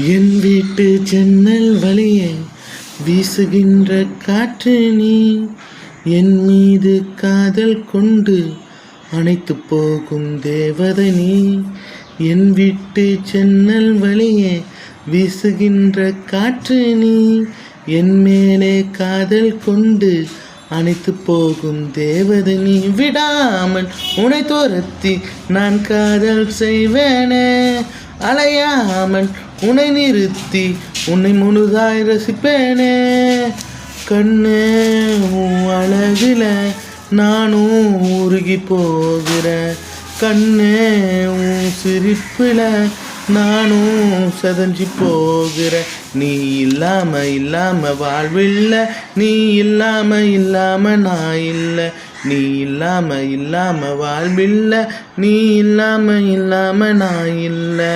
என் வீட்டு ஜன்னல் வழியே வீசுகின்ற காற்று நீ, என் மீது காதல் கொண்டு அணைத்து போகும் தேவதை நீ. என் வீட்டு ஜன்னல் வழியே வீசுகின்ற காற்று நீ, என் மேலே காதல் கொண்டு அணைத்து போகும் தேவதை நீ. விடாமல் உன்னை துரத்தி நான் காதல் செய்வேனே, அலையாமல் உன்னை நிறுத்தி உன்னை முழுதாய் ரசிப்பேனே. கண்ணே உன் அழகுல நானும் உருகி போகிறேன், கண்ணே உன் சிரிப்புல நானும் சதஞ்சி போகிறேன். நீ இல்லாம வாழ்வில்ல, நீ இல்லாம நான் இல்லை. நீ இல்லாம வாழ்வில்ல, நீ இல்லாம நான் இல்லை.